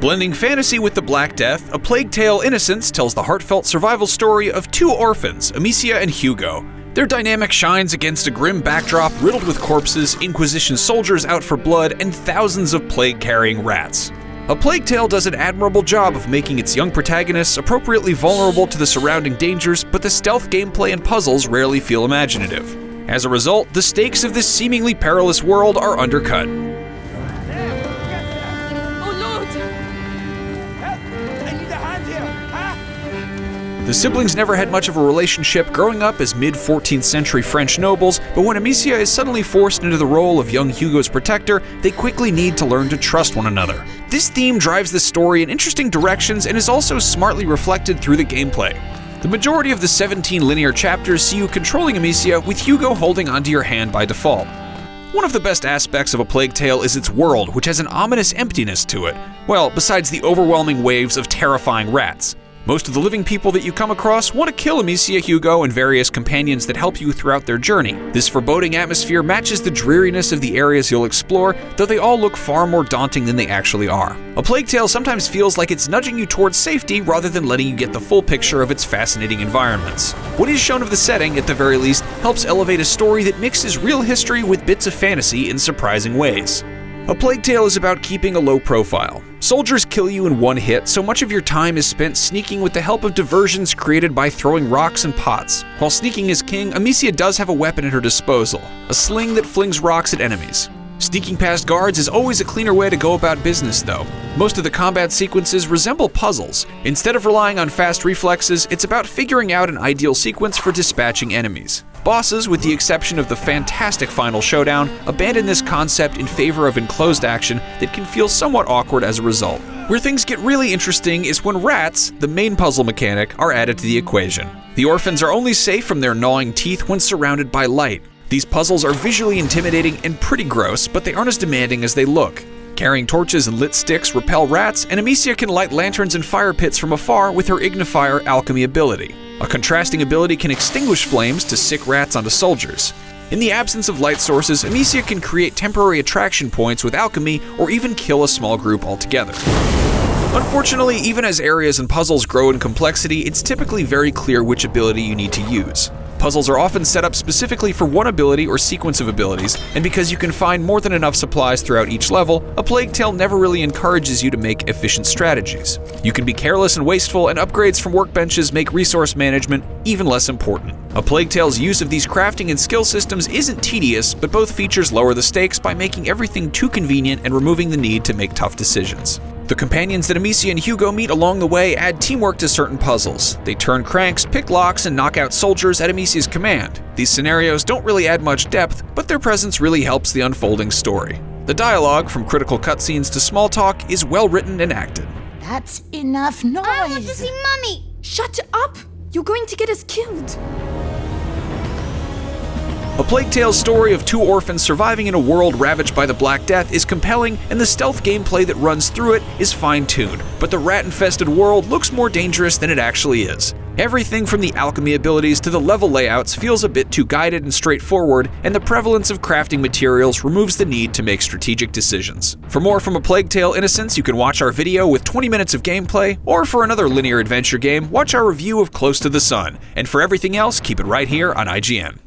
Blending fantasy with the Black Death, A Plague Tale: Innocence tells the heartfelt survival story of two orphans, Amicia and Hugo. Their dynamic shines against a grim backdrop riddled with corpses, Inquisition soldiers out for blood, and thousands of plague-carrying rats. A Plague Tale does an admirable job of making its young protagonists appropriately vulnerable to the surrounding dangers, but the stealth gameplay and puzzles rarely feel imaginative. As a result, the stakes of this seemingly perilous world are undercut. The siblings never had much of a relationship growing up as mid-14th century French nobles, but when Amicia is suddenly forced into the role of young Hugo's protector, they quickly need to learn to trust one another. This theme drives the story in interesting directions and is also smartly reflected through the gameplay. The majority of the 17 linear chapters see you controlling Amicia, with Hugo holding onto your hand by default. One of the best aspects of A Plague Tale is its world, which has an ominous emptiness to it. Well, besides the overwhelming waves of terrifying rats. Most of the living people that you come across want to kill Amicia, Hugo, and various companions that help you throughout their journey. This foreboding atmosphere matches the dreariness of the areas you'll explore, though they all look far more daunting than they actually are. A Plague Tale sometimes feels like it's nudging you towards safety rather than letting you get the full picture of its fascinating environments. What is shown of the setting, at the very least, helps elevate a story that mixes real history with bits of fantasy in surprising ways. A Plague Tale is about keeping a low profile. Soldiers kill you in one hit, so much of your time is spent sneaking with the help of diversions created by throwing rocks and pots. While sneaking is king, Amicia does have a weapon at her disposal, a sling that flings rocks at enemies. Sneaking past guards is always a cleaner way to go about business, though. Most of the combat sequences resemble puzzles. Instead of relying on fast reflexes, it's about figuring out an ideal sequence for dispatching enemies. Bosses, with the exception of the fantastic final showdown, abandon this concept in favor of enclosed action that can feel somewhat awkward as a result. Where things get really interesting is when rats, the main puzzle mechanic, are added to the equation. The orphans are only safe from their gnawing teeth when surrounded by light. These puzzles are visually intimidating and pretty gross, but they aren't as demanding as they look. Carrying torches and lit sticks repel rats, and Amicia can light lanterns and fire pits from afar with her Ignifier alchemy ability. A contrasting ability can extinguish flames to sick rats onto soldiers. In the absence of light sources, Amicia can create temporary attraction points with alchemy or even kill a small group altogether. Unfortunately, even as areas and puzzles grow in complexity, it's typically very clear which ability you need to use. Puzzles are often set up specifically for one ability or sequence of abilities, and because you can find more than enough supplies throughout each level, A Plague Tale never really encourages you to make efficient strategies. You can be careless and wasteful, and upgrades from Workbenches make resource management even less important. A Plague Tale's use of these crafting and skill systems isn't tedious, but both features lower the stakes by making everything too convenient and removing the need to make tough decisions. The companions that Amicia and Hugo meet along the way add teamwork to certain puzzles. They turn cranks, pick locks, and knock out soldiers at Amicia's command. These scenarios don't really add much depth, but their presence really helps the unfolding story. The dialogue, from critical cutscenes to small talk, is well written and acted. That's enough noise! I want to see Mummy! Shut up! You're going to get us killed! A Plague Tale's story of two orphans surviving in a world ravaged by the Black Death is compelling, and the stealth gameplay that runs through it is fine-tuned, but the rat-infested world looks more dangerous than it actually is. Everything from the alchemy abilities to the level layouts feels a bit too guided and straightforward, and the prevalence of crafting materials removes the need to make strategic decisions. For more from A Plague Tale: Innocence, you can watch our video with 20 minutes of gameplay, or for another linear adventure game, watch our review of Close to the Sun. And for everything else, keep it right here on IGN.